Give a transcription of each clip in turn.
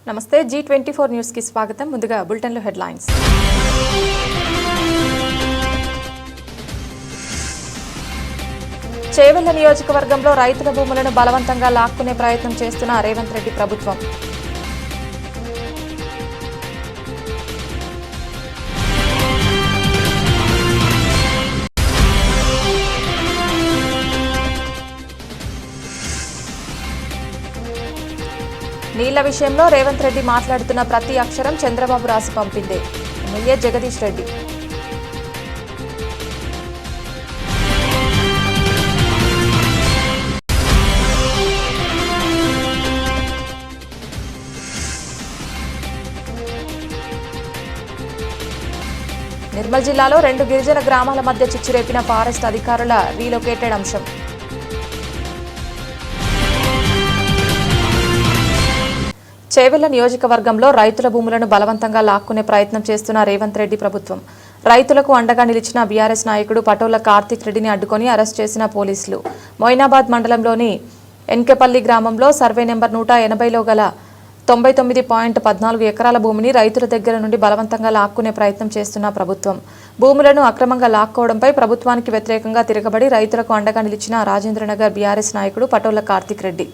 నమస్తే G24 news కి స్వాగతం. ముందుగా బులెటిన్లో హెడ్లైన్స్. చేవెళ్ల నియోజకవర్గంలో రైతుల భూములను బలవంతంగా లాక్కునే ప్రయత్నం చేస్తున్న రేవంత్ రెడ్డి ప్రభుత్వం. నీళ్ల విషయంలో రేవంత్ రెడ్డి మాట్లాడుతున్న ప్రతి అక్షరం చంద్రబాబు రాసి పంపిందే. ఎమ్మెల్యే జగదీష్ రెడ్డి. నిర్మల్ జిల్లాలో 2 గిరిజన గ్రామాల మధ్య చిచ్చురేపిన ఫారెస్ట్ అధికారుల రీలొకేటెడ్ అంశం. చేవెళ్ల నియోజకవర్గంలో రైతుల భూములను బలవంతంగా లాక్కునే ప్రయత్నం చేస్తున్న రేవంత్ రెడ్డి ప్రభుత్వం. రైతులకు అండగా నిలిచిన బీఆర్ఎస్ నాయకుడు పటోల కార్తిక్ రెడ్డిని అడ్డుకొని అరెస్ట్ చేసిన పోలీసులు. మొయినాబాద్ మండలంలోని ఎన్కెపల్లి గ్రామంలో సర్వే నెంబర్ 180లో గల 99.14 ఎకరాల భూమిని రైతుల దగ్గర నుండి బలవంతంగా లాక్కునే ప్రయత్నం చేస్తున్న ప్రభుత్వం. భూములను అక్రమంగా లాక్కోవడంపై ప్రభుత్వానికి వ్యతిరేకంగా తిరగబడి రైతులకు అండగా నిలిచిన రాజేంద్రనగర్ బీఆర్ఎస్ నాయకుడు పటోల కార్తిక్ రెడ్డి.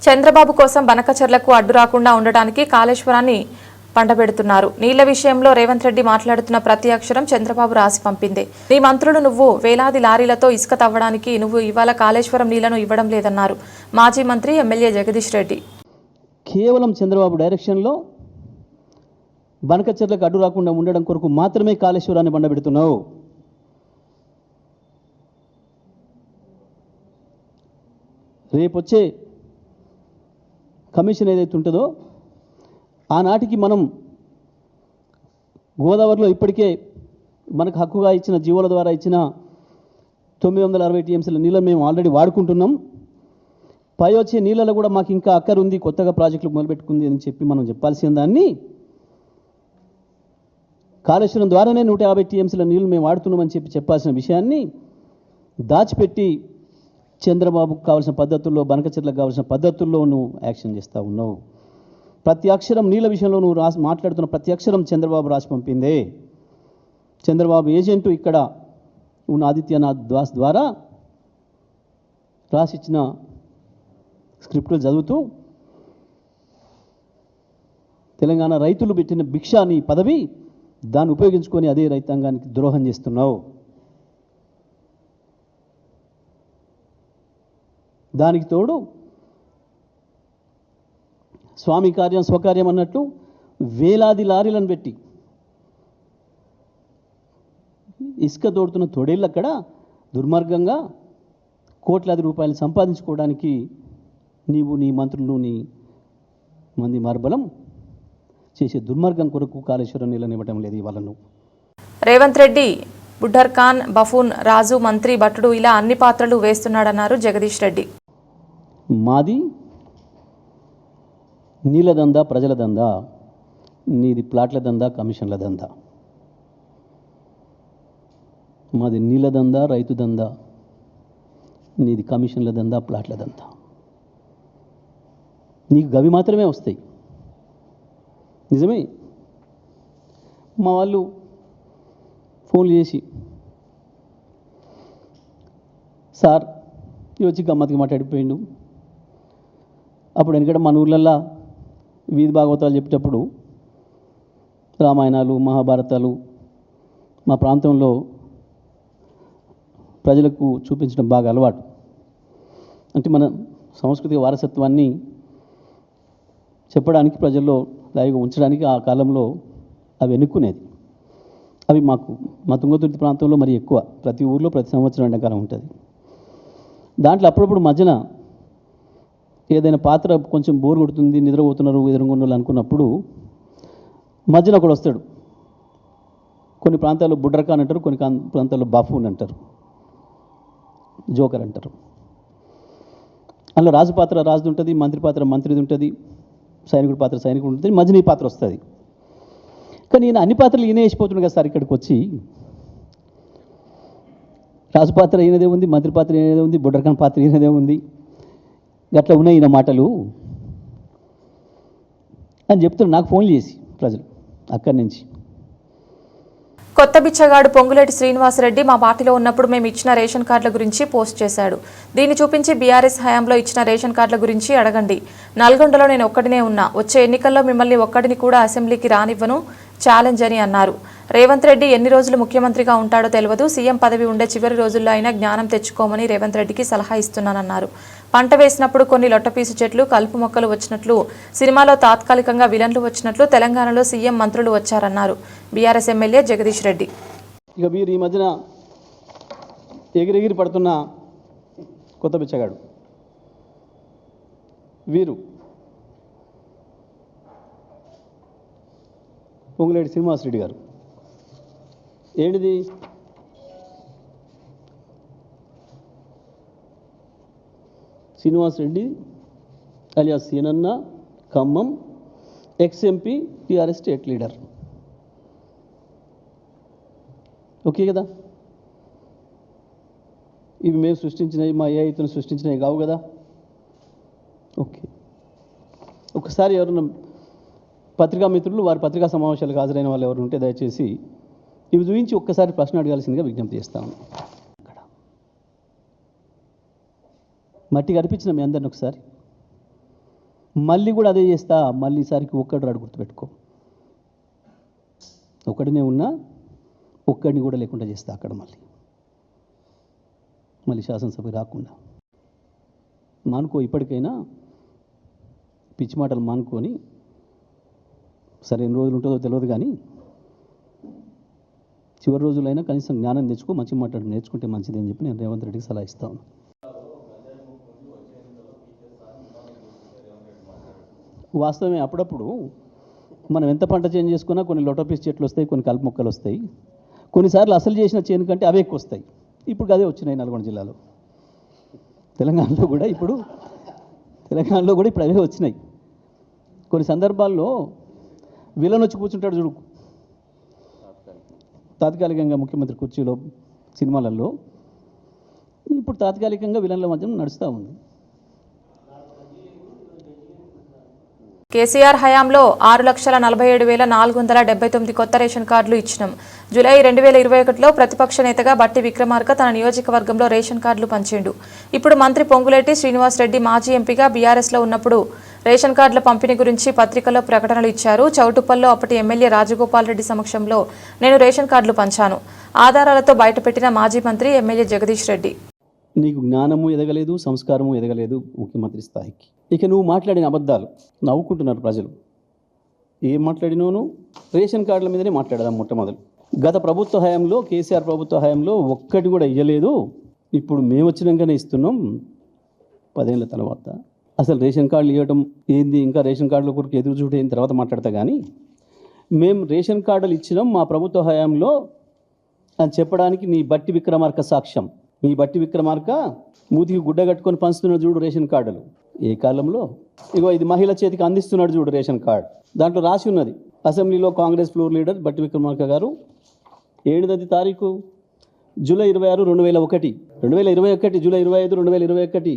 చంద్రబాబు కోసం బనకచర్లకు అడ్డు రాకుండా ఉండటానికి కాళేశ్వరాన్ని పండబెడుతున్నారు. నీళ్ల విషయంలో రేవంత్ రెడ్డి మాట్లాడుతున్న ప్రతి అక్షరం చంద్రబాబు రాసి పంపిందే. నీ మంత్రులు నువ్వు వేలాది లారీలతో ఇసుక తవ్వడానికి నువ్వు ఇవాళ కాళేశ్వరం నీళ్లను ఇవ్వడం లేదన్నారు మాజీ మంత్రి ఎమ్మెల్యే జగదీష్ రెడ్డి. కేవలం చంద్రబాబు డైరెక్షన్లో బనకచర్లకు అడ్డు రాకుండా ఉండడం కొరకు మాత్రమే కాళేశ్వరాన్ని పండబెడుతున్నావు. రేపొచ్చే కమిషన్ ఏదైతే ఉంటుందో ఆనాటికి మనం గోదావరిలో ఇప్పటికే మనకు హక్కుగా ఇచ్చిన జీవోల ద్వారా ఇచ్చిన 960 టీఎంసీల నీళ్ళని మేము ఆల్రెడీ వాడుకుంటున్నాం. పై వచ్చే నీళ్ళలో కూడా మాకు ఇంకా అక్కరుంది, కొత్తగా ప్రాజెక్టులు మొదలుపెట్టుకుంది అని చెప్పి మనం చెప్పాల్సిన దాన్ని కాళేశ్వరం ద్వారానే 150 టీఎంసీల నీళ్ళు మేము వాడుతున్నామని చెప్పాల్సిన విషయాన్ని దాచిపెట్టి చంద్రబాబుకు కావాల్సిన పద్ధతుల్లో బనకచర్లకు కావాల్సిన పద్ధతుల్లో నువ్వు యాక్షన్ చేస్తూ ఉన్నావు. ప్రతి అక్షరం నీళ్ళ విషయంలో నువ్వు మాట్లాడుతున్న ప్రతి అక్షరం చంద్రబాబు రాసి పంపిందే. చంద్రబాబు ఏజెంటు ఇక్కడ ఉన్న ఆదిత్యనాథ్ దాస్ ద్వారా రాసిచ్చిన స్క్రిప్టులు చదువుతూ తెలంగాణ రైతులు పెట్టిన భిక్ష నీ పదవి, దాన్ని ఉపయోగించుకొని అదే రైతాంగానికి ద్రోహం చేస్తున్నావు. దానికి తోడు స్వామి కార్యం స్వకార్యం అన్నట్టు వేలాది లారీలను పెట్టి ఇసుక తోడుతున్న తొడేళ్ళు అక్కడ దుర్మార్గంగా కోట్లాది రూపాయలు సంపాదించుకోవడానికి నీవు నీ మంత్రులు నీ మంది మార్బలం చేసే దుర్మార్గం కొరకు కాళేశ్వరం నీళ్ళని ఇవ్వటం లేదు ఇవాళ నువ్వు. రేవంత్ రెడ్డి బుడ్డర్ ఖాన్, బఫూన్, రాజు, మంత్రి, భట్టుడు ఇలా అన్ని పాత్రలు వేస్తున్నాడన్నారు జగదీష్ రెడ్డి. మాది నీళ్ళ దందా, ప్రజల దందా, నీది ప్లాట్ల దందా, కమిషన్ల దందా. మాది నీళ్ళ దందా, రైతు దందా, నీది కమిషన్ల దందా, ప్లాట్ల దందా. నీకు గవి మాత్రమే వస్తాయి. నిజమే, మా వాళ్ళు ఫోన్లు చేసి సార్ వచ్చి గమ్మత్తుగా మాట్లాడిపోయిండు. అప్పుడు ఎందుకంటే మన ఊళ్ళల్లో వీధి భాగవతాలు చెప్పేటప్పుడు రామాయణాలు, మహాభారతాలు మా ప్రాంతంలో ప్రజలకు చూపించడం బాగా అలవాటు. అంటే మన సాంస్కృతిక వారసత్వాన్ని చెప్పడానికి ప్రజల్లో లైవ్గా ఉంచడానికి ఆ కాలంలో అవి ఎన్నుకునేది. అవి మా తుంగతుర్తి ప్రాంతంలో మరి ఎక్కువ, ప్రతి ఊర్లో ప్రతి సంవత్సరం ఎండాకాలం ఉంటుంది. దాంట్లో అప్పుడప్పుడు మధ్యన ఏదైనా పాత్ర కొంచెం బోర్ కొడుతుంది, నిద్రపోతున్నారు ఎదురుగున్నోళ్ళు అనుకున్నప్పుడు మధ్యన ఒకడు వస్తాడు. కొన్ని ప్రాంతాల్లో బుడ్రకాన్ అంటారు, కొన్ని ప్రాంతాల్లో బాఫూన్ అంటారు, జోకర్ అంటారు. అందులో రాజు పాత్ర రాజుది ఉంటుంది, మంత్రి పాత్ర మంత్రిది ఉంటుంది, సైనికుడి పాత్ర సైనికుడు ఉంటుంది, మధ్యన ఈ పాత్ర వస్తుంది. కానీ ఈయన అన్ని పాత్రలు ఈయన వేసిపోతున్నాడు కదా సార్. ఇక్కడికి వచ్చి రాజు పాత్ర ఈయనదే ఉంది, మంత్రి పాత్ర ఈయనదే ఉంది, బుడ్రకాన్ పాత్ర ఈయనదే ఉంది, అట్లా ఉన్నాయి ఈయన మాటలు అని చెప్తున్నారు నాకు ఫోన్లు చేసి ప్రజలు అక్కడి నుంచి. కొత్త బిచ్చగాడు పొంగులేటి శ్రీనివాసరెడ్డి మా పార్టీలో ఉన్నప్పుడు మేము ఇచ్చిన రేషన్ కార్డుల గురించి పోస్ట్ చేశాడు. దీన్ని చూపించి బీఆర్ఎస్ హయాంలో ఇచ్చిన రేషన్ కార్డుల గురించి అడగండి. నల్గొండలో నేను ఒక్కడినే ఉన్నా, వచ్చే ఎన్నికల్లో మిమ్మల్ని ఒక్కడిని కూడా అసెంబ్లీకి రానివ్వను, ఛాలెంజ్ అని అన్నారు. రేవంత్ రెడ్డి ఎన్ని రోజులు ముఖ్యమంత్రిగా ఉంటాడో తెలియదు, సీఎం పదవి ఉండే చివరి రోజుల్లో అయినా జ్ఞానం తెచ్చుకోమని రేవంత్ రెడ్డికి సలహా ఇస్తున్నానన్నారు. పంట వేసినప్పుడు కొన్ని లొట్టపీసు చెట్లు, కలుపు మొక్కలు వచ్చినట్లు, సినిమాలో తాత్కాలికంగా విలన్లు వచ్చినట్లు తెలంగాణలో సీఎం మంత్రులు వచ్చారన్నారు బీఆర్ఎస్ ఎమ్మెల్యే జగదీష్ రెడ్డి. ఇక వీరు ఈ మధ్యన ఎగిరెగిరి పడుతున్న కొత్త బిచ్చగాడు వీరు పొంగులేటి శ్రీనివాసరెడ్డి గారు. ఏంటిది? శ్రీనివాసరెడ్డి అలియాస్ సీనన్న, Khammam, ex-MP, TRS state leader. Okay కదా? ఇవి మేము సృష్టించినవి, మా ఏఐతను సృష్టించినవి కావు కదా? ఓకే. ఒకసారి ఎవరన్నా పత్రికా మిత్రులు వారి పత్రికా సమావేశాలకు హాజరైన వాళ్ళు ఎవరు ఉంటే దయచేసి ఇవి చూపించి ఒక్కసారి ప్రశ్న అడగాల్సిందిగా విజ్ఞప్తి చేస్తాను. అక్కడ మట్టి కనిపించిన మీ అందరిని ఒకసారి మళ్ళీ కూడా అదే చేస్తా. మళ్ళీ ఈసారికి ఒక్కడు రాడు, గుర్తుపెట్టుకో. ఒక్కడినే ఉన్నా ఒక్కడిని కూడా లేకుండా చేస్తా అక్కడ. మళ్ళీ శాసనసభకి రాకుండా మానుకో. ఇప్పటికైనా పిచ్చి మాటలు మానుకొని, సరే ఎన్ని రోజులు ఉంటుందో తెలియదు కానీ చివరి రోజులైనా కనీసం జ్ఞానం తెచ్చుకో, మంచి మాట్లాడి నేర్చుకుంటే మంచిది అని చెప్పి నేను రేవంత్ రెడ్డికి సలహా ఇస్తాను. వాస్తవమే, అప్పుడప్పుడు మనం ఎంత పంట చేంజ్ చేసుకున్నా కొన్ని లొటోపీస్ చెట్లు వస్తాయి, కొన్ని కలుపు మొక్కలు వస్తాయి. కొన్నిసార్లు అసలు చేసిన చేను కంటే అవే ఎక్కువ వస్తాయి. ఇప్పుడు అదే వచ్చినాయి నల్గొండ జిల్లాలో. తెలంగాణలో కూడా ఇప్పుడు అవే వచ్చినాయి. కొన్ని సందర్భాల్లో విలన్ వచ్చి కూర్చుంటాడు చూడు, తాత్కాలికంగా ముఖ్యమంత్రి కుర్చీలో సినిమాలలో. ఇప్పుడు తాత్కాలికంగా విలన్ల మధ్య నడుస్తూ ఉంది. కేసీఆర్ హయాంలో 6,47,479 కొత్త రేషన్ కార్డులు ఇచ్చినాం. జూలై 2021లో ప్రతిపక్ష నేతగా బట్టి విక్రమార్క తన నియోజకవర్గంలో రేషన్ కార్డులు పంచిండు. ఇప్పుడు మంత్రి పొంగులేటి శ్రీనివాసరెడ్డి మాజీ ఎంపీగా బీఆర్ఎస్లో ఉన్నప్పుడు రేషన్ కార్డుల పంపిణీ గురించి పత్రికల్లో ప్రకటనలు ఇచ్చారు. చౌటుప్పల్లో అప్పటి ఎమ్మెల్యే రాజగోపాల్ రెడ్డి సమక్షంలో నేను రేషన్ కార్డులు పంచాను. ఆధారాలతో బయటపెట్టిన మాజీ మంత్రి ఎమ్మెల్యే జగదీష్ రెడ్డి. నీకు జ్ఞానము ఎదగలేదు, సంస్కారము ఎదగలేదు ముఖ్యమంత్రి స్థాయికి. ఇక నువ్వు మాట్లాడిన అబద్ధాలు నవ్వుకుంటున్నారు ప్రజలు. ఏం మాట్లాడినోను? రేషన్ కార్డుల మీదనే మాట్లాడదాం. మొట్టమొదలు గత ప్రభుత్వ హయాంలో, కేసీఆర్ ప్రభుత్వ హయాంలో ఒక్కటి కూడా ఇవ్వలేదు. ఇప్పుడు మేము వచ్చినాకనే ఇస్తున్నాం 10 ఏళ్ల తర్వాత. అసలు రేషన్ కార్డులు ఇవ్వడం ఏంది, ఇంకా రేషన్ కార్డుల కొరకు ఎదురు చూడేం తర్వాత మాట్లాడతా. కానీ మేము రేషన్ కార్డులు ఇచ్చినాం మా ప్రభుత్వ హయాంలో అని చెప్పడానికి నీ బట్టి విక్రమార్క సాక్ష్యం. మీ బట్టి విక్రమార్క మూతికి గుడ్డ కట్టుకొని పంచుతున్నాడు చూడు రేషన్ కార్డులు. ఏ కాలంలో? ఇగో ఇది మహిళ చేతికి అందిస్తున్నాడు చూడు రేషన్ కార్డు. దాంట్లో రాసి ఉన్నది, అసెంబ్లీలో కాంగ్రెస్ ఫ్లోర్ లీడర్ బట్టి విక్రమార్క గారు 7వ తారీఖు జూలై 26, 2021 జూలై 25, 2021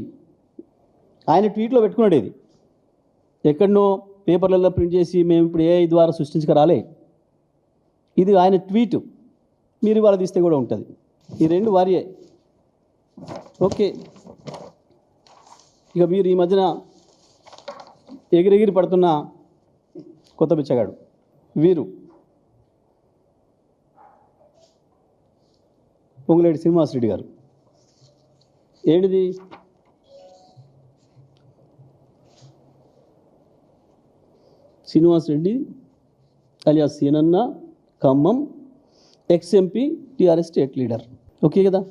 ఆయన ట్వీట్లో పెట్టుకున్నాడు. ఇది ఎక్కడనో పేపర్లలో ప్రింట్ చేసి మేము ఇప్పుడు ఏఐ ద్వారా సృష్టించక రాలే. ఇది ఆయన ట్వీట్. మీరు ఇవాళ తీస్తే కూడా ఉంటుంది. ఈ రెండు వారియే. ఓకే. ఇక వీరు ఈ మధ్యన ఎగిరెగిరి పడుతున్న కొత్త బిచ్చగాడు వీరు పొంగులేటి శ్రీనివాసరెడ్డి గారు. ఏంటిది? శ్రీనివాస్ రెడ్డి అలియాస్ సీనన్న, Khammam, ex-MP, TRS state leader. Okay కదా?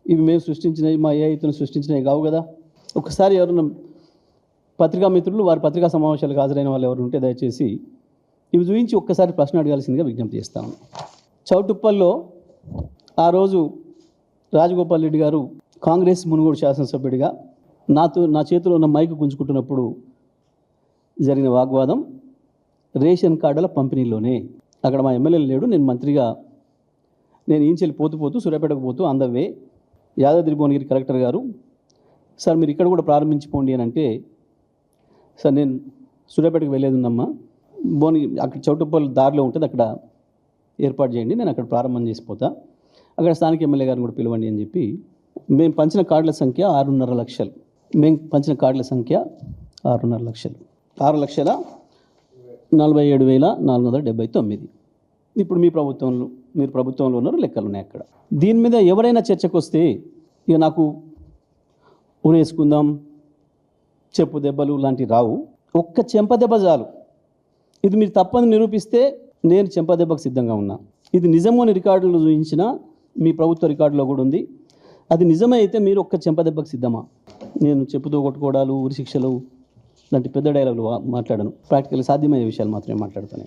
ఇవి మేము సృష్టించినవి, మా ఏఐతను సృష్టించినవి కావు కదా. ఒకసారి ఎవరైనా పత్రికా మిత్రులు, వారి పత్రికా సమావేశాలకు హాజరైన వాళ్ళు ఎవరు ఉంటే దయచేసి ఇవి చూపించి ఒక్కసారి ప్రశ్న అడగాల్సిందిగా విజ్ఞప్తి చేస్తాను. చౌటుప్పల్లో ఆ రోజు రాజగోపాల్ రెడ్డి గారు కాంగ్రెస్ మునుగోడు శాసనసభ్యుడిగా నా చేతిలో ఉన్న మైకు గుంజుకుంటున్నప్పుడు జరిగిన వాగ్వాదం రేషన్ కార్డుల పంపిణీలోనే. అక్కడ మా ఎమ్మెల్యే లేడు, నేను మంత్రిగా నేను ఈంచెల్లి పోతూ సూర్యాపేటకు పోతూ అందవే యాదాద్రి భువనగిరి కలెక్టర్ గారు, సార్ మీరు ఇక్కడ కూడా ప్రారంభించిపోండి అని అంటే, సార్ నేను సూర్యాపేటకు వెళ్ళేది ఉందమ్మా, భువనగిరి అక్కడ చౌటుప్పల్ దారిలో ఉంటుంది, అక్కడ ఏర్పాటు చేయండి, నేను అక్కడ ప్రారంభం చేసిపోతా, అక్కడ స్థానిక ఎమ్మెల్యే గారిని కూడా పిలవండి అని చెప్పి మేము పంచిన కార్డుల సంఖ్య 6.5 లక్షలు. మేము పంచిన కార్డుల సంఖ్య 6.5 లక్షలు. 6,47,479. ఇప్పుడు మీరు ప్రభుత్వంలో ఉన్నారు, లెక్కలు ఉన్నాయి అక్కడ. దీని మీద ఎవరైనా చర్చకు వస్తే ఇక నాకు ఉరేసుకుందాం, చెప్పు దెబ్బలు లాంటివి రావు. ఒక్క చెంపదెబ్బ చాలు. ఇది మీరు తప్పని నిరూపిస్తే నేను చెంపదెబ్బకు సిద్ధంగా ఉన్నా. ఇది నిజము అని రికార్డులో చూపించిన మీ ప్రభుత్వ రికార్డులో కూడా ఉంది. అది నిజమే అయితే మీరు ఒక్క చెంపదెబ్బకు సిద్ధమా? నేను చెప్పుతూ కొట్టుకోవడాలు, ఉరి శిక్షలు లాంటి పెద్ద డైలాగులు మాట్లాడను. ప్రాక్టికల్ సాధ్యమయ్యే విషయాలు మాత్రమే మాట్లాడుతాను.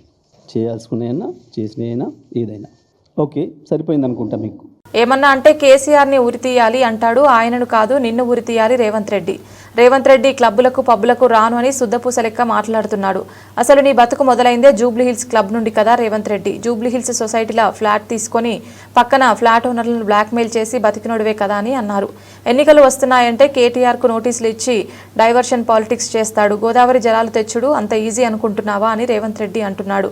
చేయాల్సుకున్నాయన్నా, చేసినాయైనా, ఏదైనా. ఓకే, సరిపోయింది అనుకుంటా మీకు. ఏమన్నా అంటే కేసీఆర్ని ఉరితీయాలి అంటాడు, ఆయనను కాదు నిన్ను ఉరితీయాలి రేవంత్ రెడ్డి. రేవంత్ రెడ్డి క్లబ్బులకు పబ్బులకు రాను అని శుద్ధపూస లెక్క మాట్లాడుతున్నాడు. అసలు నీ బతుకు మొదలైందే జూబ్లీహిల్స్ క్లబ్ నుండి కదా రేవంత్ రెడ్డి. జూబ్లీహిల్స్ సొసైటీలో ఫ్లాట్ తీసుకొని పక్కన ఫ్లాట్ ఓనర్లను బ్లాక్మెయిల్ చేసి బతికినోడివే కదా అని అన్నారు. ఎన్నికలు వస్తున్నాయంటే కేటీఆర్కు నోటీసులు ఇచ్చి డైవర్షన్ పాలిటిక్స్ చేస్తాడు. గోదావరి జలాలు తెచ్చుడు అంత ఈజీ అనుకుంటున్నావా అని రేవంత్ రెడ్డి అంటున్నాడు.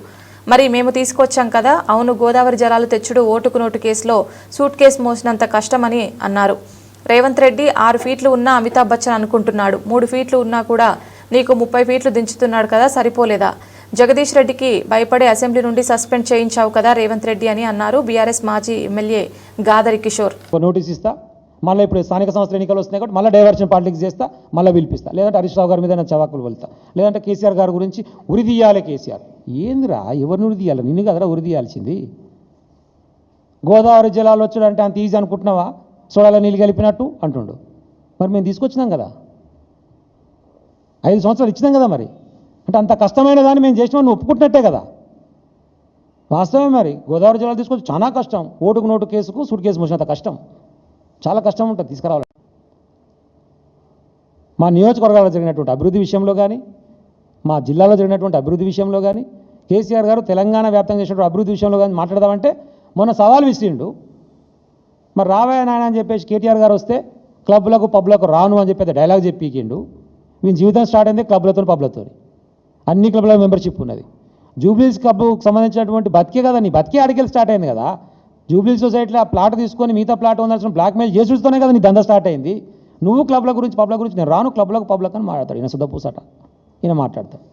మరి మేము తీసుకొచ్చాం కదా, అవును గోదావరి జలాలు తెచ్చుడు ఓటుకు నోటు కేసులో సూట్ కేసు మోసినంత కష్టమని అన్నారు. రేవంత్ రెడ్డి 6 ఫీట్లు ఉన్న అమితాబ్ బచ్చన్ అనుకుంటున్నాడు. 3 ఫీట్లు ఉన్నా కూడా నీకు 30 ఫీట్లు దించుతున్నాడు కదా, సరిపోలేదా? జగదీష్ రెడ్డికి భయపడే అసెంబ్లీ నుండి సస్పెండ్ చేయించావు కదా రేవంత్ రెడ్డి అని అన్నారు బీఆర్ఎస్ మాజీ ఎమ్మెల్యే గాదరి కిషోర్. నోటీస్ ఇస్తా, మళ్ళీ ఇప్పుడు స్థానిక సంస్థల ఎన్నికలు వస్తున్నాయి కాబట్టి మళ్ళీ డైవర్షన్ పాలిటిక్స్ చేస్తా, మళ్ళీ పిలిపిస్తా, లేదంటే హరీష్ రావు గారి మీద నా చవాకులు వెళ్తా, లేదంటే కేసీఆర్ గారి గురించి ఉరి తీయాలి. కేసీఆర్ ఏందిరా, ఎవరిని ఉరి తీయాలి? నిన్ను కదరా ఉరి తీయాల్సింది. గోదావరి జలాలు వచ్చాడంటే అంత ఈజీ అనుకుంటున్నావా? సోడాల నీళ్ళు కలిపినట్టు అంటుండు. మరి మేము తీసుకొచ్చినాం కదా, 5 సంవత్సరాలు ఇచ్చినాం కదా. మరి అంటే అంత కష్టమైన దాన్ని మేము చేసినా నువ్వు ఒప్పుకుంటున్నట్టే కదా. వాస్తవమే. మరి గోదావరి జలాలు తీసుకొచ్చి చాలా కష్టం. ఓటుకు నోటు కేసుకు సూట్ కేసు మోసినంత కష్టం, చాలా కష్టం ఉంటుంది తీసుకురావాలి. మా నియోజకవర్గాల్లో జరిగినటువంటి అభివృద్ధి విషయంలో కానీ, మా జిల్లాలో జరిగినటువంటి అభివృద్ధి విషయంలో కానీ, కేసీఆర్ గారు తెలంగాణ వ్యాప్తంగా చేసినటువంటి అభివృద్ధి విషయంలో కానీ మాట్లాడదామంటే మొన్న సవాల్ విసిరిండు. మరి రావయ్య నాయన అని చెప్పేసి కేటీఆర్ గారు వస్తే క్లబ్లకు పబ్లకు రాను అని చెప్పి డైలాగ్ చెప్పికిండు. వీని జీవితం స్టార్ట్ అయింది క్లబ్లతో పబ్లతో. అన్ని క్లబ్ల మెంబర్షిప్ ఉన్నది. జూబ్లీస్ క్లబ్కు సంబంధించినటువంటి బతికే కదా, నీ బతికే ఆడికెళ్ళి స్టార్ట్ అయింది కదా. జూబ్లీ సొసైటీలో ఆ ప్లాట్ తీసుకొని మిగతా ప్లాట్ ఉండాల్సిన బ్లాక్మెయిల్ చేసుడుతోనే కదా నీ దందా స్టార్ట్ అయింది. నువ్వు క్లబ్ల గురించి పబ్ల గురించి నేను రాను క్లబ్లకు పబ్లకు అని మాట్లాడతాడు. ఈయన శుద్ధపూసట ఈయన మాట్లాడతాడు.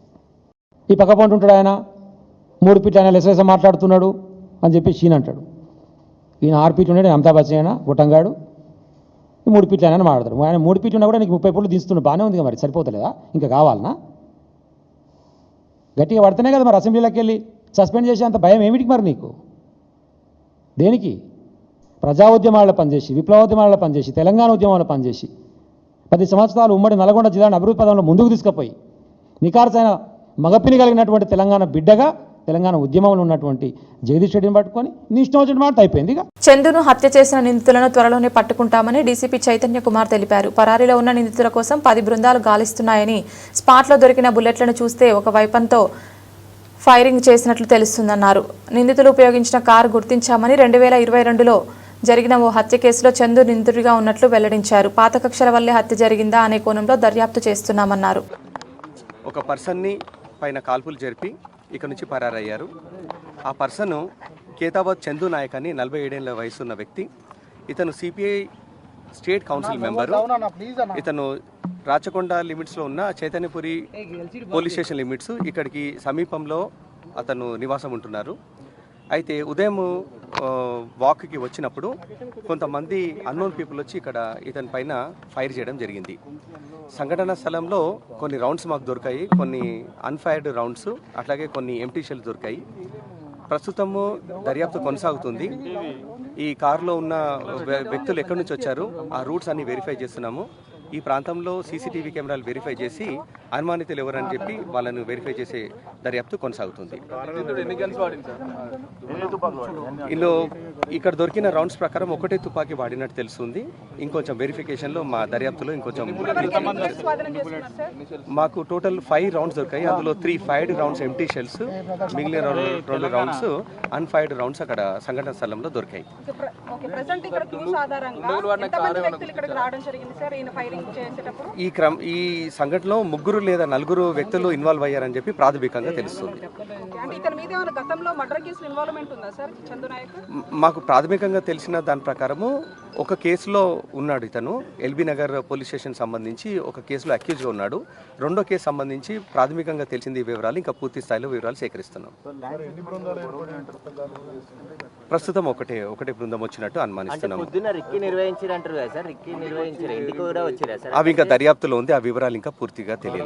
ఈ పక్క పంట ఉంటాడు ఆయన 3 ఫీట్లు ఆయన లెసలేస మాట్లాడుతున్నాడు అని చెప్పి ఈయన అంటాడు. ఈయన 6 ఫీట్లు ఉన్నాడు, అమితాబ్ బచ్చన్ అయినా గుట్టంగాడు 3 ఫీట్లు ఆయన మాట్లాడతాడు. ఆయన 3 ఫీట్లు ఉన్నా కూడా నీకు 30 ఫీట్లు దిస్తున్నాడు, బాగానే ఉంది. మరి సరిపోతలేదా? ఇంకా కావాలనా? గట్టిగా పడితేనే కదా మరి అసెంబ్లీలోకి వెళ్ళి సస్పెండ్ చేసేంత భయం ఏమిటికి మరి నీకు? దేనికి? ప్రజా ఉద్యమాల్లో పనిచేసి, విప్లవోద్యమాల్లో పనిచేసి, తెలంగాణ ఉద్యమాల్లో పనిచేసి 10 సంవత్సరాలు ఉమ్మడి నల్గొండ జిల్లాను అభివృద్ధి పదంలో ముందుకు తీసుకుపోయి నికార్సైన మగపిని కలిగినటువంటి తెలంగాణ బిడ్డగా తెలంగాణ ఉద్యమంలో ఉన్నటువంటి జగదీష్ రెడ్డిని పట్టుకొని నీ ఇష్టం వచ్చిన మాట అయిపోయింది. చందును హత్య చేసిన నిందితులను త్వరలోనే పట్టుకుంటామని డీసీపీ చైతన్య కుమార్ తెలిపారు. పరారీలో ఉన్న నిందితుల కోసం 10 బృందాలు గాలిస్తున్నాయని, స్పాట్లో దొరికిన బుల్లెట్లను చూస్తే ఒక వైపన్తో ఫైరింగ్ చేసినట్లు తెలుస్తుందన్నారు. నిందితులు ఉపయోగించిన కారు గుర్తించామని 2022లో జరిగిన ఓ హత్య కేసులో చందు నిందితుడిగా ఉన్నట్లు వెల్లడించారు. పాత కక్షల వల్లే హత్య జరిగిందా అనే కోణంలో దర్యాప్తు చేస్తున్నామన్నారు. ఒక పర్సన్ని పైన కాల్పులు జరిపి ఇక్కడ నుంచి పరారయ్యారు. ఆ పర్సన్ కేతాబాద్ చందు నాయక్ అని 47 ఏళ్ల వయసున్న వ్యక్తి. ఇతను సిపిఐ స్టేట్ కౌన్సిల్ మెంబరు. ఇతను రాచకొండ లిమిట్స్లో ఉన్న చైతన్యపురి పోలీస్ స్టేషన్ లిమిట్స్ ఇక్కడికి సమీపంలో అతను నివాసం ఉంటున్నారు. అయితే ఉదయం వాక్కి వచ్చినప్పుడు కొంతమంది అన్నోన్ పీపుల్ వచ్చి ఇక్కడ ఇతని పైన ఫైర్ చేయడం జరిగింది. సంఘటన స్థలంలో కొన్ని రౌండ్స్ మాకు దొరికాయి, కొన్ని అన్ఫైర్డ్ రౌండ్స్, అట్లాగే కొన్ని ఎంటీ షెల్స్ దొరికాయి. ప్రస్తుతము దర్యాప్తు కొనసాగుతుంది. ఈ కారులో ఉన్న వ్యక్తులు ఎక్కడి నుంచి వచ్చారు ఆ రూట్స్ అన్ని వెరిఫై చేస్తున్నాము. ఈ ప్రాంతంలో సీసీటీవీ కెమెరాలు వెరిఫై చేసి అనుమానితులు ఎవరని చెప్పి వాళ్ళను వెరిఫై చేసే దర్యాప్తు కొనసాగుతుంది. ఇందులో ఇక్కడ దొరికిన రౌండ్స్ ప్రకారం ఒకటే తుపాకీ వాడినట్టు తెలుస్తుంది. ఇంకొంచెం వెరిఫికేషన్లో మా దర్యాప్తులో ఇంకొంచెం మాకు టోటల్ 5 రౌండ్స్ దొరికాయి. అందులో 3 ఫైర్డ్ రౌండ్స్ ఎంటీ షెల్స్, మిగిలిన 2 రౌండ్స్ అన్ఫైర్డ్ రౌండ్స్ అక్కడ సంఘటన స్థలంలో దొరికాయి. ఈ సంఘటనలో 3 లేదా 4 వ్యక్తులు ఇన్వాల్వ్ అయ్యారని చెప్పి ప్రాథమికంగా తెలుస్తుంది. మాకు ప్రాథమికంగా తెలిసిన దాని ప్రకారము ఒక కేసులో ఉన్నాడు ఇతను. ఎల్బీ నగర్ పోలీస్ స్టేషన్ సంబంధించి ఒక కేసులో అక్యూజ్గా ఉన్నాడు. రెండో కేసు సంబంధించి ప్రాథమికంగా తెలిసింది వివరాలు, ఇంకా పూర్తి స్థాయిలో వివరాలు సేకరిస్తున్నాం. ప్రస్తుతం ఒకటే బృందం వచ్చినట్టు అనుమానిస్తున్నాం. అవి ఇంకా దర్యాప్తులో ఉంది. ఆ వివరాలు ఇంకా పూర్తిగా తెలియదు.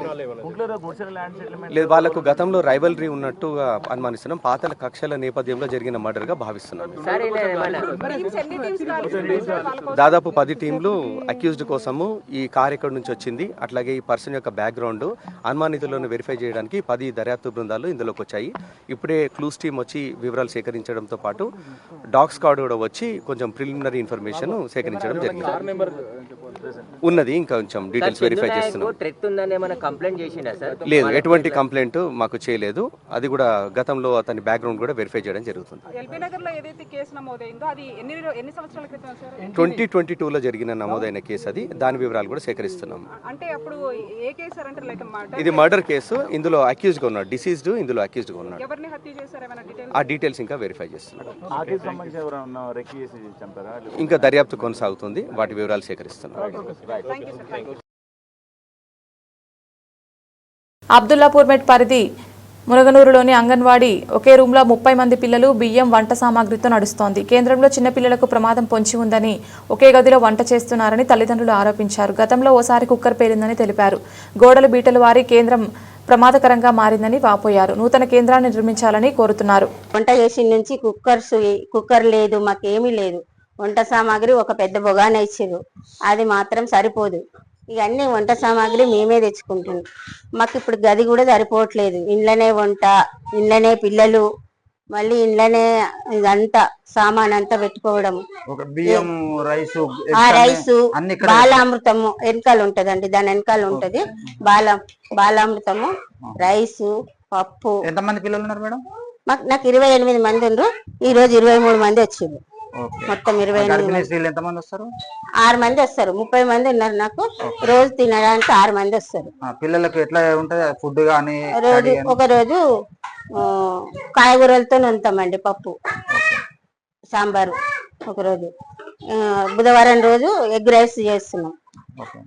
లేదు, వాళ్ళకు గతంలో రైవల్రీ ఉన్నట్టుగా అనుమానిస్తున్నాం. పాతల కక్షల నేపథ్యంలో జరిగిన మర్డర్ గా భావిస్తున్నాం. దాదాపు 10 టీంలు అక్యూజ్డ్ కోసము ఈ కార్ ఎక్కడి నుంచి వచ్చింది, అట్లాగే ఈ పర్సన్ యొక్క బ్యాక్గ్రౌండ్, అనుమానితులను వెరిఫై చేయడానికి 10 దర్యాప్తు బృందాలు ఇందులోకి వచ్చాయి. ఇప్పుడే క్లూస్ టీం వచ్చి వివరాలు సేకరించడంతో పాటు డాగ్ స్క్వాడ్ కూడా వచ్చి కొంచెం ప్రిలిమినరీ ఇన్ఫర్మేషన్ సేకరించడం జరిగింది. ఉన్నది, ఇంకా కొంచెం డీటెయిల్స్ వెరిఫై చేస్తున్నాం. లేదు, ఎటువంటి కంప్లైంట్ మాకు చేయలేదు. అది కూడా గతంలో అతని బ్యాక్గ్రౌండ్ కూడా వెరిఫై చేయడం జరుగుతుంది. 2022లో జరిగిన నమోదైన కేసు అది. దాని వివరాలు కూడా సేకరిస్తున్నాం. ఇది మర్డర్ కేసు. ఇందులో అక్యూజ్గా ఉన్నాడు, డిసీజ్డ్ ఇందులో అక్యూజ్గా ఉన్నాడు. ఆ డీటెయిల్స్ ఇంకా వెరిఫై చేస్తున్నాం. ఇంకా దర్యాప్తు కొనసాగుతుంది. వాటి వివరాలు సేకరిస్తున్నాం. అబ్దుల్లాపూర్ మెట్ పరిధి మునగనూరులోని అంగన్వాడీ ఒకే రూమ్లో 30 మంది పిల్లలు బియ్యం వంట సామాగ్రితో నడుస్తోంది. కేంద్రంలో చిన్నపిల్లలకు ప్రమాదం పొంచి ఉందని, ఒకే గదిలో వంట చేస్తున్నారని తల్లిదండ్రులు ఆరోపించారు. గతంలో ఓసారి కుక్కర్ పేలిందని తెలిపారు. గోడలు బీటలు వారి కేంద్రం ప్రమాదకరంగా మారిందని వాపోయారు. నూతన కేంద్రాన్ని నిర్మించాలని కోరుతున్నారు. వంట చేసి నుంచి కుక్కర్ లేదు, మాకేమీ లేదు. వంట సామాగ్రి ఒక పెద్ద బొగాన ఇచ్చారు, అది మాత్రం సరిపోదు. ఇక అన్ని వంట సామాగ్రి మేమే తెచ్చుకుంటున్నాం. మాకు ఇప్పుడు గది కూడా సరిపోవట్లేదు. ఇంట్లోనే వంట, ఇంట్లోనే పిల్లలు, మళ్ళీ ఇంట్లోనే ఇదంతా సామాన్ అంతా పెట్టుకోవడం. ఆ రైసు బాలామృతము వెనకాల ఉంటదండి, దాని వెనకాల ఉంటది బాలామృతము, రైసు, పప్పు. ఎంతమంది పిల్లలు ఉన్నారు మేడం? నాకు 28 మంది ఉన్నారు. ఈ రోజు 23 మంది వచ్చారు. మొత్తం 28 ఎంతమంది వస్తారు? 6 మంది వస్తారు. 30 మంది ఉన్నారు. నాకు రోజు తినడానికి 6 మంది వస్తారు. పిల్లలకు ఎట్లా ఉంటది ఫుడ్ గానీ? ఒక రోజు కాయగూరలతో ఉంటామండి, పప్పు సాంబారు. ఒక రోజు బుధవారం రోజు ఎగ్ రైస్ చేస్తున్నాం.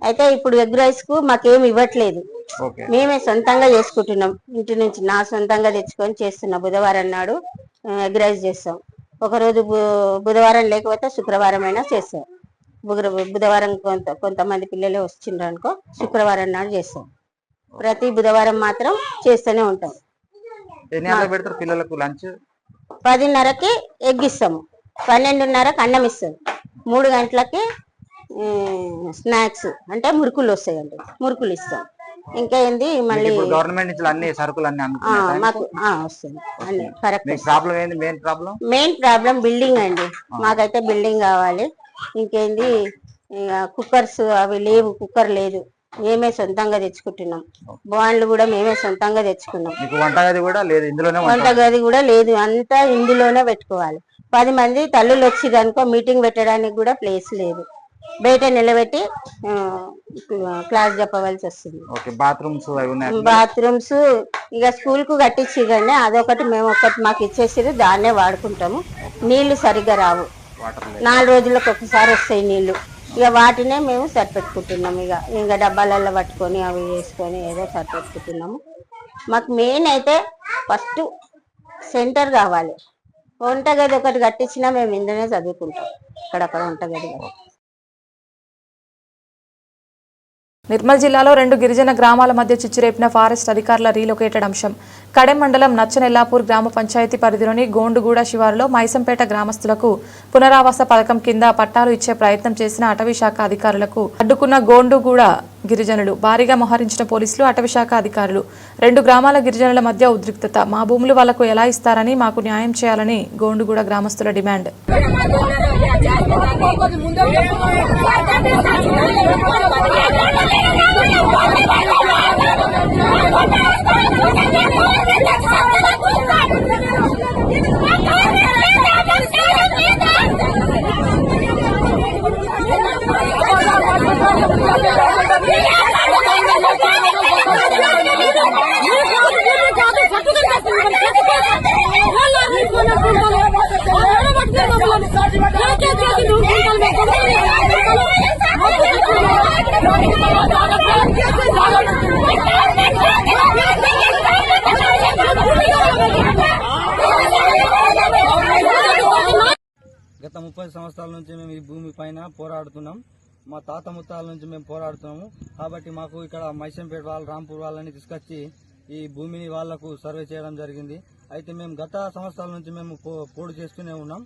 అయితే ఇప్పుడు ఎగ్ రైస్ కు మాకేమి ఇవ్వట్లేదు, మేమే సొంతంగా చేసుకుంటున్నాం. ఇంటి నుంచి నా సొంతంగా తెచ్చుకొని చేస్తున్నాం. బుధవారం నాడు ఎగ్ రైస్ చేస్తాం. ఒకరోజు బుధవారం లేకపోతే శుక్రవారం అయినా చేస్తాం. బుధవారం కొంతమంది పిల్లలే వచ్చిండ్రు అనుకో, శుక్రవారం నాడు చేస్తాం. ప్రతి బుధవారం మాత్రం చేస్తూనే ఉంటాం. పిల్లలకు లంచ్ 10:30కి ఎగ్ ఇస్తాము, 12:30కి అన్నం ఇస్తాం, 3 గంటలకి స్నాక్స్ అంటే మురుకులు వస్తాయండి, మురుకులు ఇస్తాం. ఇంకా ఏంది మళ్ళీ గవర్నమెంట్ నుంచి అన్ని సరుకులు మాకు వస్తుంది అన్ని కరెక్ట్. మెయిన్ ప్రాబ్లం బిల్డింగ్ అండి. మాకైతే బిల్డింగ్ కావాలి. ఇంకేంది కుక్కర్స్ అవి లేవు, కుక్కర్ లేదు, మేమే సొంతంగా తెచ్చుకుంటున్నాం. బాండ్లు కూడా మేమే సొంతంగా తెచ్చుకున్నాం. వంట గది కూడా లేదు, అంతా ఇందులోనే పెట్టుకోవాలి. 10 మంది తల్లులు వచ్చి అనుకో మీటింగ్ పెట్టడానికి కూడా ప్లేస్ లేదు. బయట నిలబెట్టి క్లాస్ చెప్పవలసి వస్తుంది. బాత్రూమ్స్ ఇక స్కూల్ కు కట్టించిరండి, అదొకటి మేము మాకు ఇచ్చేసి దాన్నే వాడుకుంటాము. నీళ్లు సరిగ్గా రావు, 4 రోజులకు ఒకసారి వస్తాయి నీళ్లు. ఇక వాటినే మేము సరిపెట్టుకుంటున్నాము. ఇక డబ్బాలలో పట్టుకొని అవి వేసుకొని ఏదో సరిపెట్టుకుంటున్నాము. మాకు మెయిన్ అయితే ఫస్ట్ సెంటర్ కావాలి. వంటగది ఒకటి కట్టించినా మేము ఇందులోనే చదువుకుంటాం. అక్కడక్కడ వంటగది. నిర్మల్ జిల్లాలో 2 గిరిజన గ్రామాల మధ్య చిచ్చురేపిన ఫారెస్ట్ అధికారుల రీలొకేటెడ్ అంశం. కడెం మండలం నచ్చనెల్లాపూర్ గ్రామ పంచాయతీ పరిధిలోని గోండుగూడ శివారులో మైసంపేట గ్రామస్తులకు పునరావాస పథకం కింద పట్టాలు ఇచ్చే ప్రయత్నం చేసిన అటవీ శాఖ అధికారులకు అడ్డుకున్న గోండుగూడ గిరిజనులు, భారీగా మోహరించిన పోలీసులు, అటవీ శాఖ అధికారులు. 2 గ్రామాల గిరిజనుల మధ్య ఉద్రిక్తత. మా భూములు వాళ్లకు ఎలా ఇస్తారని, మాకు న్యాయం చేయాలని గోండుగూడ గ్రామస్తుల డిమాండ్. గత 30 సంవత్సరాల నుంచి మేము ఈ భూమి పైన పోరాడుతున్నాం. మా తాత ముత్తాల నుంచి మేము పోరాడుతున్నాము. కాబట్టి మాకు ఇక్కడ మైసంపేట వాళ్ళు, రాంపూర్ వాళ్ళని తీసుకొచ్చి ఈ భూమిని వాళ్లకు సర్వే చేయడం జరిగింది. అయితే మేము గత సంవత్సరాల నుంచి మేము పోడు చేస్తూనే ఉన్నాం.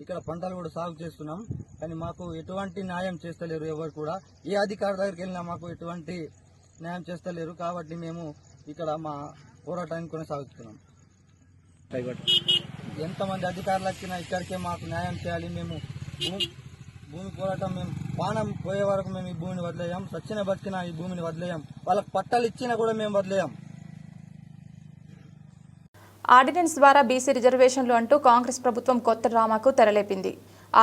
ఇక్కడ పంటలు కూడా సాగు చేస్తున్నాం. కానీ మాకు ఎటువంటి న్యాయం చేస్తలేరు. ఎవరు కూడా ఏ అధికారి దగ్గరికి వెళ్ళినా మాకు ఎటువంటి న్యాయం చేస్తలేరు. కాబట్టి మేము ఇక్కడ మా పోరాటాన్ని కొనసాగుతున్నాం. ఎంతమంది అధికారులు వచ్చినా ఇక్కడికే మాకు న్యాయం చేయాలి. మేము భూమి పోరాటం మేము పానం పోయే వరకు మేము ఈ భూమిని వదిలేయం. సచ్చిన బతికినా ఈ భూమిని వదిలేయం. వాళ్ళకి పట్టాలు ఇచ్చినా కూడా మేము వదిలేయం. ఆర్డినెన్స్ ద్వారా బీసీ రిజర్వేషన్లు అంటూ కాంగ్రెస్ ప్రభుత్వం కొత్త డ్రామాకు తెరలేపింది.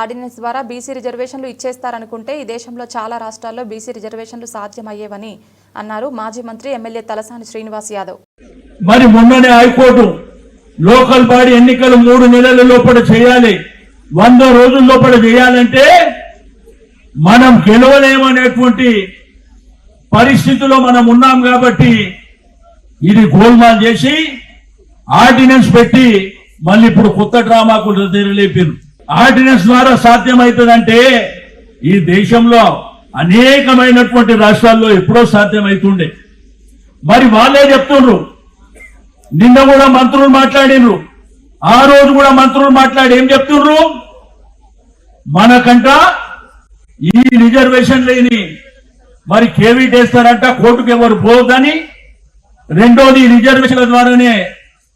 ఆర్డినెన్స్ ద్వారా బీసీ రిజర్వేషన్లు ఇచ్చేస్తారనుకుంటే ఈ దేశంలో చాలా రాష్ట్రాల్లో బీసీ రిజర్వేషన్లు సాధ్యమయ్యేవని అన్నారు మాజీ మంత్రి ఎమ్మెల్యే తలసాని శ్రీనివాస్ యాదవ్. మరి మొన్ననే హైకోర్టు లోకల్ బాడీ ఎన్నికలు 3 నెలల లోపల చేయాలి, 100 రోజుల లోపల చేయాలంటే మనం గెలవలేమనేటువంటి పరిస్థితిలో మనం ఉన్నాం. కాబట్టి ఇది గోల్మాల్ చేసి ఆర్డినెన్స్ పెట్టి మళ్ళీ ఇప్పుడు కొత్త డ్రామాకు తెరలేపారు. ఆర్డినెన్స్ ద్వారా సాధ్యమవుతుందంటే ఈ దేశంలో అనేకమైనటువంటి రాష్ట్రాల్లో ఎప్పుడో సాధ్యమవుతుండే. మరి వాళ్ళే చెప్తుండ్రు. నిన్న కూడా మంత్రులు మాట్లాడినరు, ఆ రోజు కూడా మంత్రులు మాట్లాడి ఏం చెప్తుండ్రు, మనకంట ఈ రిజర్వేషన్ లేని మరి కేవీట్ వేస్తారంట, కోర్టుకు ఎవరు పోదని. రెండోది రిజర్వేషన్ల ద్వారానే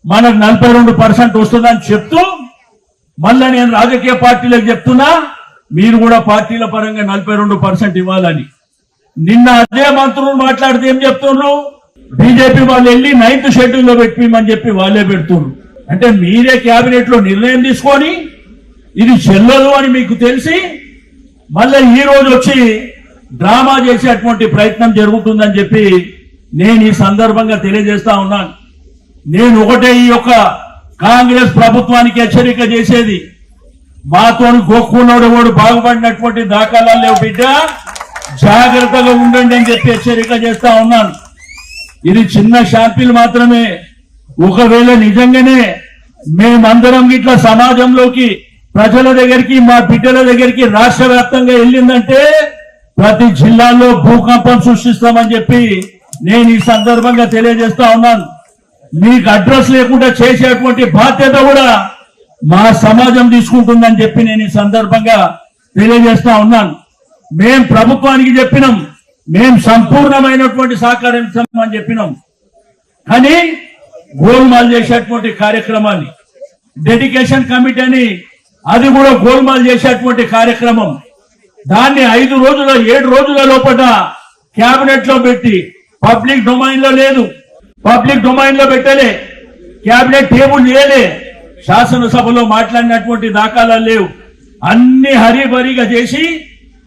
మనకు 42% వస్తుందని చెప్తూ మళ్ళా నేను రాజకీయ పార్టీలకు చెప్తున్నా, మీరు కూడా పార్టీల పరంగా 42% ఇవ్వాలని. నిన్న అదే మంత్రులు మాట్లాడితే ఏం చెప్తున్నారు, బీజేపీ వాళ్ళు వెళ్ళి 9th షెడ్యూల్లో పెట్టిమని చెప్పి వాళ్ళే పెడుతున్నారు. అంటే మీరే కేబినెట్ లో నిర్ణయం తీసుకొని ఇది చెల్లదు అని మీకు తెలిసి మళ్ళీ ఈ రోజు వచ్చి డ్రామా చేసేటువంటి ప్రయత్నం జరుగుతుందని చెప్పి నేను ఈ సందర్భంగా తెలియజేస్తా ఉన్నాను. నేను ఒకటే ఈ యొక్క కాంగ్రెస్ ప్రభుత్వానికి హెచ్చరిక చేసేది, మాతో గోక్కున్నాడు వాడు బాగుపడినటువంటి దాఖలాలు లేవు బిడ్డ, జాగ్రత్తగా ఉండండి అని చెప్పి హెచ్చరిక చేస్తా ఉన్నాను. ఇది చిన్న శాంపిల్ మాత్రమే. ఒకవేళ నిజంగానే మేమందరం ఇట్లా సమాజంలోకి, ప్రజల దగ్గరికి, మా బిడ్డల దగ్గరికి రాష్ట్ర వ్యాప్తంగా వెళ్ళిందంటే ప్రతి జిల్లాలో భూకంపం సృష్టిస్తామని చెప్పి నేను ఈ సందర్భంగా తెలియజేస్తా ఉన్నాను. మీకు అడ్రస్ లేకుండా చేసేటువంటి బాధ్యత కూడా మా సమాజం తీసుకుంటుందని చెప్పి నేను ఈ సందర్భంగా తెలియజేస్తా ఉన్నాను. మేం ప్రభుత్వానికి చెప్పినాం, మేం సంపూర్ణమైనటువంటి సహకారం ఇస్తామని చెప్పినాం. కానీ గోల్మాల్ చేసేటువంటి కార్యక్రమాన్ని, డెడికేషన్ కమిటీ అని అది కూడా గోల్మాల్ చేసేటువంటి కార్యక్రమం, దాన్ని 5 రోజుల 7 రోజుల లోపల క్యాబినెట్ లో పెట్టి పబ్లిక్ డొమైన్ లో లేదు, పబ్లిక్ డొమైన్ లో పెట్టలే, క్యాబినెట్ టేబుల్ చేయలే, శాసనసభలో మాట్లాడినటువంటి దాఖలాలు లేవు. అన్ని హరిబరిగా చేసి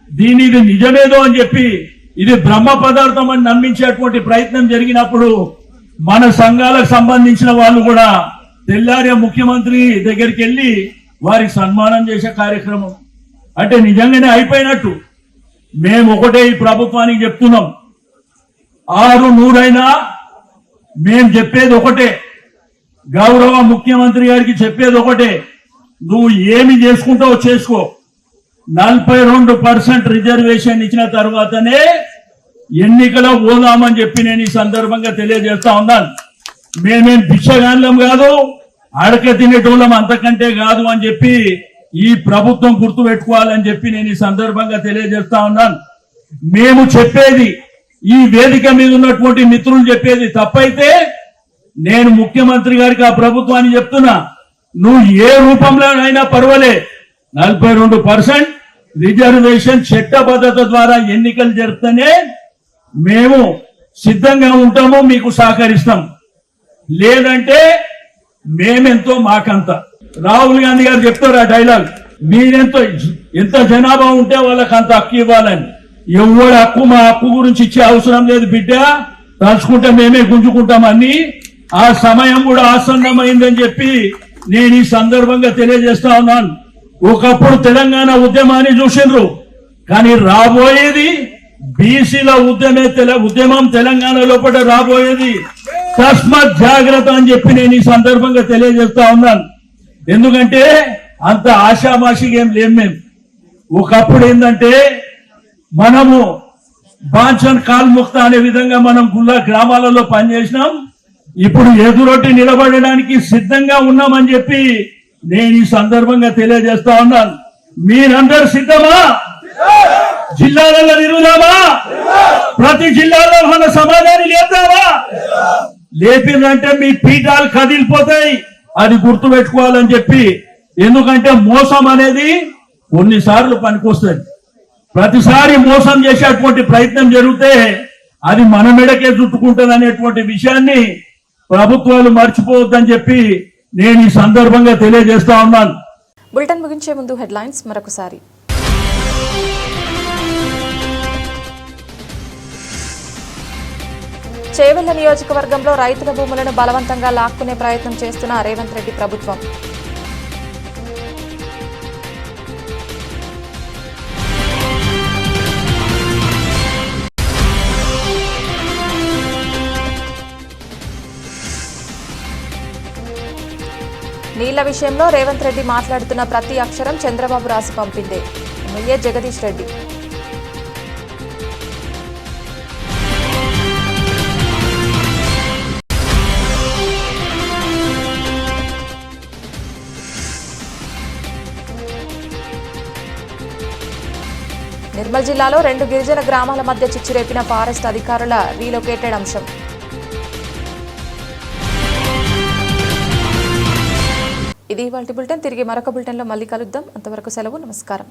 దీని ఇది నిజమేదో అని చెప్పి ఇది బ్రహ్మ పదార్థం అని నమ్మించేటువంటి ప్రయత్నం జరిగినప్పుడు మన సంఘాలకు సంబంధించిన వాళ్ళు కూడా తెల్లారే ముఖ్యమంత్రి దగ్గరికి వెళ్లి వారికి సన్మానం చేసే కార్యక్రమం. అంటే నిజంగానే అయిపోయినట్టు. మేము ఒకటే ఈ ప్రభుత్వానికి చెప్తున్నాం, 600 మేం చెప్పేది ఒకటే, గౌరవ ముఖ్యమంత్రి గారికి చెప్పేది ఒకటే, నువ్వు ఏమి చేసుకుంటావో చేసుకో. 42% రిజర్వేషన్ ఇచ్చిన తర్వాతనే ఎన్నికలో పోదామని చెప్పి నేను ఈ సందర్భంగా తెలియజేస్తా ఉన్నాను. మేమేం భిక్షగాళ్ళం కాదు, అడక తినేటోళ్ళం అంతకంటే కాదు అని చెప్పి ఈ ప్రభుత్వం గుర్తు పెట్టుకోవాలని చెప్పి నేను ఈ సందర్భంగా తెలియజేస్తా ఉన్నాను. మేము చెప్పేది, ఈ వేదిక మీద ఉన్నటువంటి మిత్రులు చెప్పేది తప్పైతే నేను ముఖ్యమంత్రి గారికి ఆ ప్రభుత్వాన్ని చెప్తున్నా, నువ్వు ఏ రూపంలోనైనా పర్వాలే 42% రిజర్వేషన్ చట్టబద్ధత ద్వారా ఎన్నికలు జరిపితేనే మేము సిద్ధంగా ఉంటాము, మీకు సహకరిస్తాం. లేదంటే మేమెంతో మాకంత. రాహుల్ గాంధీ గారు చెప్తారు ఆ డైలాగ్, మీరెంతో ఎంత జనాభా ఉంటే వాళ్ళకి అంత హక్కు ఇవ్వాలని. ఎవరి హక్కు మా హక్కు గురించి ఇచ్చే అవసరం లేదు బిడ్డ, తలుచుకుంటే మేమే గుంజుకుంటామని. ఆ సమయం కూడా ఆసన్నమైందని చెప్పి నేను ఈ సందర్భంగా తెలియజేస్తా ఉన్నాను. ఒకప్పుడు తెలంగాణ ఉద్యమాన్ని చూసిండ్రు, కానీ రాబోయేది బీసీల ఉద్యమం తెలంగాణ లోపల రాబోయేది. తస్మత్ జాగ్రత్త అని చెప్పి నేను ఈ సందర్భంగా తెలియజేస్తా ఉన్నాను. ఎందుకంటే అంత ఆషామాషిగా ఏం లేం మేము. ఒకప్పుడు ఏంటంటే మనము బాంఛన్ కాల్ముక్త అనే విధంగా మనం గుళ్ళ గ్రామాలలో పనిచేసినాం. ఇప్పుడు ఎదురొట్టి నిలబడడానికి సిద్ధంగా ఉన్నామని చెప్పి నేను ఈ సందర్భంగా తెలియజేస్తా ఉన్నాను. మీరందరూ సిద్ధమా? జిల్లాలలో తిరుగుదామా? ప్రతి జిల్లాలో మన సమాధానం లేద్దామా? లేపిందంటే మీ పీఠాలు కదిలిపోతాయి, అది గుర్తు పెట్టుకోవాలని చెప్పి. ఎందుకంటే మోసం అనేది కొన్నిసార్లు పనికొస్తుంది. ప్రతిసారి మోసం చేసేటువంటి ప్రయత్నం జరిగితే అది మన మెడకే చుట్టుకుంటుంది అనేటువంటి విషయాన్ని ప్రభుత్వాలు మర్చిపోవద్దని చెప్పి నేను ఈ సందర్భంగా తెలియజేస్తా ఉన్నాను. బులెటిన్ ముగించే ముందు హెడ్లైన్స్ మరొకసారి. చేవెళ్ల నియోజకవర్గంలో రైతుల భూములను బలవంతంగా లాక్కునే ప్రయత్నం చేస్తున్న రేవంత్ రెడ్డి ప్రభుత్వం. నీళ్ల విషయంలో రేవంత్ రెడ్డి మాట్లాడుతున్న ప్రతి అక్షరం చంద్రబాబు రాసి పంపిందే. ఎమ్మెల్యే జగదీష్ రెడ్డి. నిర్మల్ జిల్లాలో 2 గిరిజన గ్రామాల మధ్య చిచ్చురేపిన ఫారెస్ట్ అధికారుల రీలొకేటెడ్ అంశం. ఇది ఇవాల్టి బులెటిన్. తిరిగి మరొక బులెటిన్లో మళ్ళీ కలుద్దాం. అంతవరకు సెలవు. నమస్కారం.